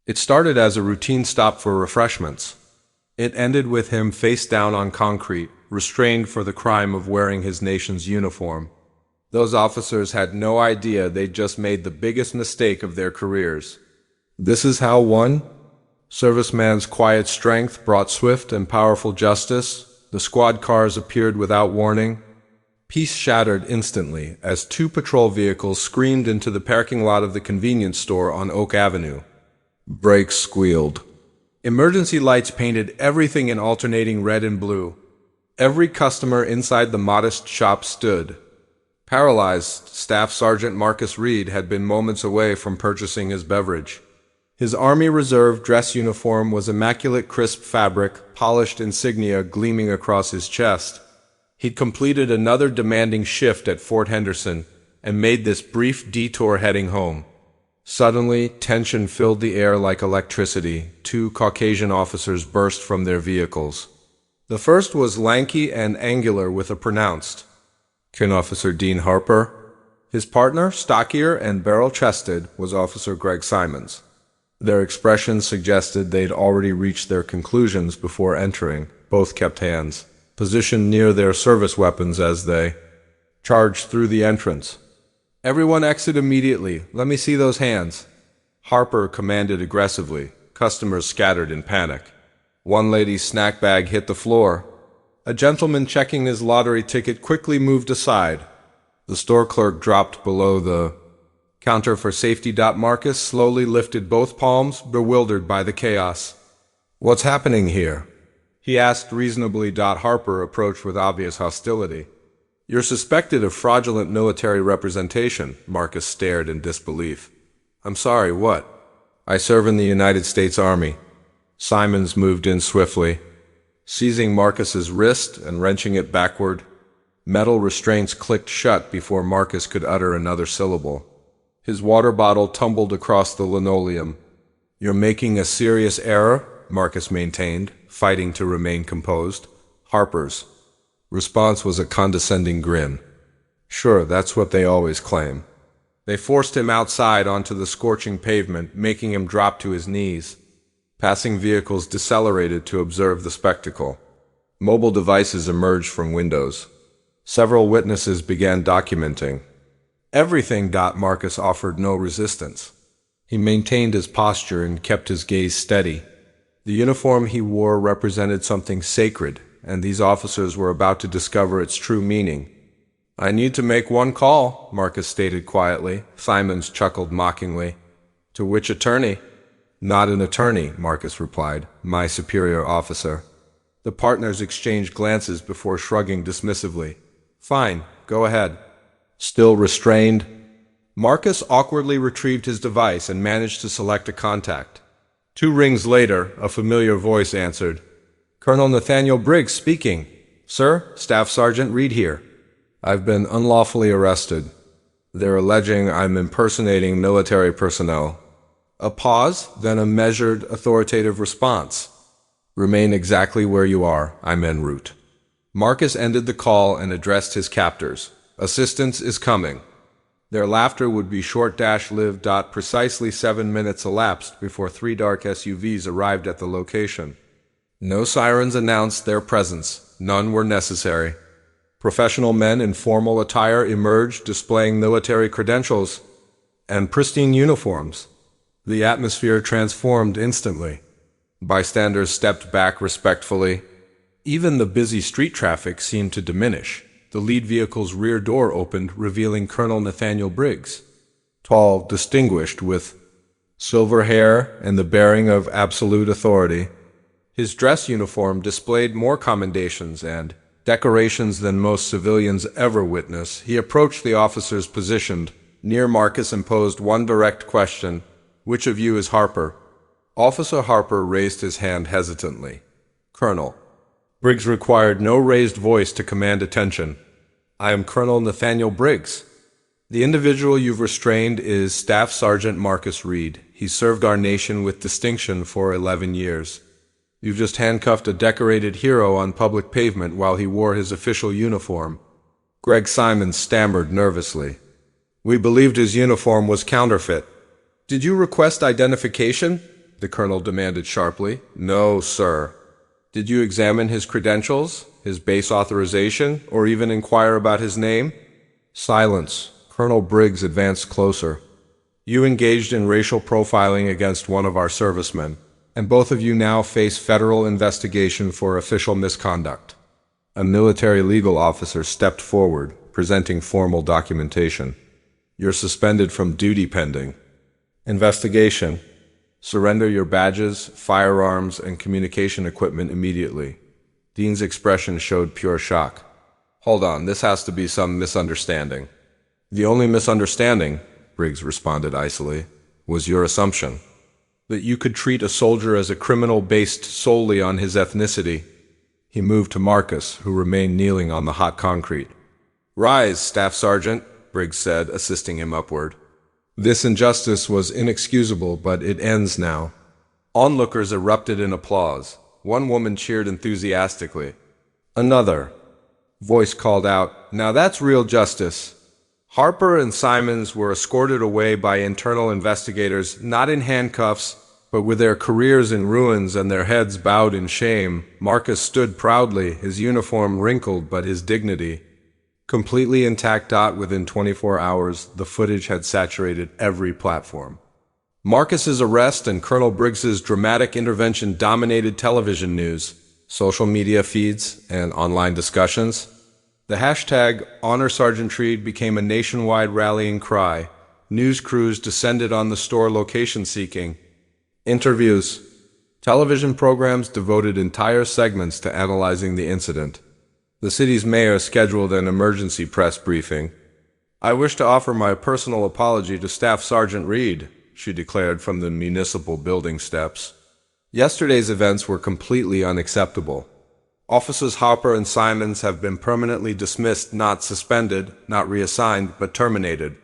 It started as a routine stop for refreshments. It ended with him face down on concrete, restrained for the crime of wearing his nation's uniform. Those officers had no idea they'd just made the biggest mistake of their careers. This is how one serviceman's quiet strength brought swift and powerful justice. The squad cars appeared without warning. Peace shattered instantly as two patrol vehicles screamed into the parking lot of the convenience store on Oak Avenue. Brakes squealed. Emergency lights painted everything in alternating red and blue. Every customer inside the modest shop stood. Paralyzed, Staff Sergeant Marcus Reed had been moments away from purchasing his beverage. His Army Reserve dress uniform was immaculate crisp fabric, polished insignia gleaming across his chest. He'd completed another demanding shift at Fort Henderson and made this brief detour heading home. Suddenly, tension filled the air like electricity. Two Caucasian officers burst from their vehicles. The first was lanky and angular with a pronounced Kin Officer Dean Harper. His partner, stockier and barrel-chested, was Officer Greg Simons. Their expressions suggested they'd already reached their conclusions before entering. Both kept hands positioned near their service weapons as they charged through the entrance. "Everyone exit immediately. Let me see those hands," Harper commanded aggressively. Customers scattered in panic. One lady's snack bag hit the floor. A gentleman checking his lottery ticket quickly moved aside. The store clerk dropped below the counter for safety. Marcus slowly lifted both palms, bewildered by the chaos. "What's happening here?" he asked reasonably. Harper approached with obvious hostility. "You're suspected of fraudulent military representation." Marcus stared in disbelief. "I'm sorry, what?" "I serve in the United States Army." Simons moved in swiftly, seizing Marcus's wrist and wrenching it backward. Metal restraints clicked shut before Marcus could utter another syllable. His water bottle tumbled across the linoleum. "You're making a serious error," Marcus maintained, fighting to remain composed. Harper's response was a condescending grin. "Sure, that's what they always claim." They forced him outside onto the scorching pavement, making him drop to his knees. Passing vehicles decelerated to observe the spectacle. Mobile devices emerged from windows. Several witnesses began documenting everything. Marcus offered no resistance. He maintained his posture and kept his gaze steady. The uniform he wore represented something sacred, and these officers were about to discover its true meaning. "I need to make one call," Marcus stated quietly. Simons chuckled mockingly. "To which attorney?" "Not an attorney," Marcus replied. "My superior officer." The partners exchanged glances before shrugging dismissively. "Fine, go ahead." Still restrained, Marcus awkwardly retrieved his device and managed to select a contact. 2 rings later, a familiar voice answered. "Colonel Nathaniel Briggs speaking." "Sir, Staff Sergeant Reed here. I've been unlawfully arrested. They're alleging I'm impersonating military personnel." A pause, then a measured, authoritative response. "Remain exactly where you are. I'm en route." Marcus ended the call and addressed his captors. "Assistance is coming." Their laughter would be short-lived. Precisely 7 minutes elapsed before 3 dark SUVs arrived at the location. No sirens announced their presence. None were necessary. Professional men in formal attire emerged, displaying military credentials and pristine uniforms. The atmosphere transformed instantly. Bystanders stepped back respectfully. Even the busy street traffic seemed to diminish. The lead vehicle's rear door opened, revealing Colonel Nathaniel Briggs. Tall, distinguished, with silver hair and the bearing of absolute authority. His dress uniform displayed more commendations and decorations than most civilians ever witness. He approached the officers positioned near Marcus and posed one direct question. "Which of you is Harper?" Officer Harper raised his hand hesitantly. "Colonel." Briggs required no raised voice to command attention. "I am Colonel Nathaniel Briggs. The individual you've restrained is Staff Sergeant Marcus Reed. He served our nation with distinction for 11 years. You've just handcuffed a decorated hero on public pavement while he wore his official uniform." Greg Simons stammered nervously. "We believed his uniform was counterfeit." "Did you request identification?" the colonel demanded sharply. No, sir. Did you examine his credentials, his base authorization, or even inquire about his name? Silence. Colonel Briggs advanced closer. You engaged in racial profiling against one of our servicemen, and both of you now face federal investigation for official misconduct. A military legal officer stepped forward, presenting formal documentation. You're suspended from duty pending investigation. Surrender your badges, firearms, and communication equipment immediately. Dean's expression showed pure shock. Hold on, this has to be some misunderstanding. The only misunderstanding, Briggs responded icily, was your assumption that you could treat a soldier as a criminal based solely on his ethnicity. He moved to Marcus, who remained kneeling on the hot concrete. Rise, Staff Sergeant, Briggs said, assisting him upward. This injustice was inexcusable, but it ends now. Onlookers erupted in applause. One woman cheered enthusiastically. Another voice called out, "Now that's real justice." Harper and Simons were escorted away by internal investigators, not in handcuffs, but with their careers in ruins and their heads bowed in shame. Marcus stood proudly, his uniform wrinkled but his dignity completely intact. Within 24 hours, the footage had saturated every platform. Marcus's arrest and Colonel Briggs's dramatic intervention dominated television news, social media feeds, and online discussions. The hashtag Honor Sergeant Reed became a nationwide rallying cry. News crews descended on the store location seeking interviews. Television programs devoted entire segments to analyzing the incident. The city's mayor scheduled an emergency press briefing. "I wish to offer my personal apology to Staff Sergeant Reed," she declared from the municipal building steps. Yesterday's events were completely unacceptable. Officers Harper and Simons have been permanently dismissed, not suspended, not reassigned, but terminated.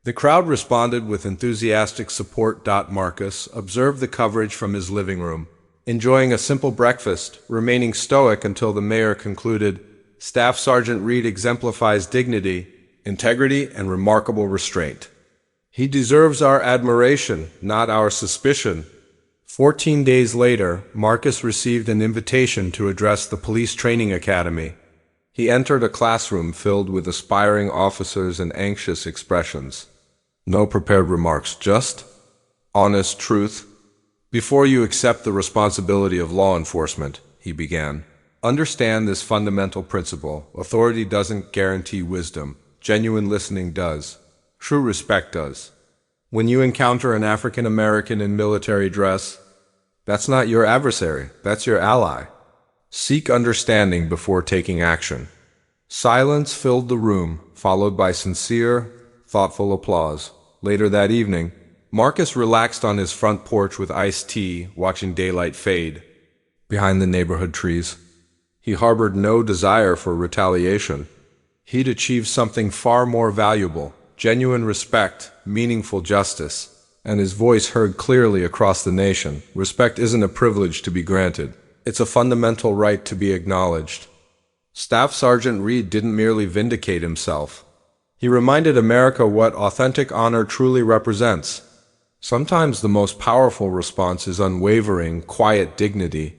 The crowd responded with enthusiastic support. Marcus observed the coverage from his living room, enjoying a simple breakfast, remaining stoic until the mayor concluded, "Staff Sergeant Reed exemplifies dignity, integrity, and remarkable restraint. He deserves our admiration, not our suspicion." 14 days later, Marcus received an invitation to address the police training academy. He entered a classroom filled with aspiring officers and anxious expressions. No prepared remarks, just honest truth. "Before you accept the responsibility of law enforcement," he began, "understand this fundamental principle. Authority doesn't guarantee wisdom. Genuine listening does. True respect does. When you encounter an African American in military dress, that's not your adversary, that's your ally. Seek understanding before taking action." Silence filled the room, followed by sincere, thoughtful applause. Later that evening, Marcus relaxed on his front porch with iced tea, watching daylight fade behind the neighborhood trees. He harbored no desire for retaliation. He'd achieved something far more valuable: genuine respect, meaningful justice, and his voice heard clearly across the nation. Respect isn't a privilege to be granted. It's a fundamental right to be acknowledged. Staff Sergeant Reed didn't merely vindicate himself. He reminded America what authentic honor truly represents. Sometimes the most powerful response is unwavering, quiet dignity.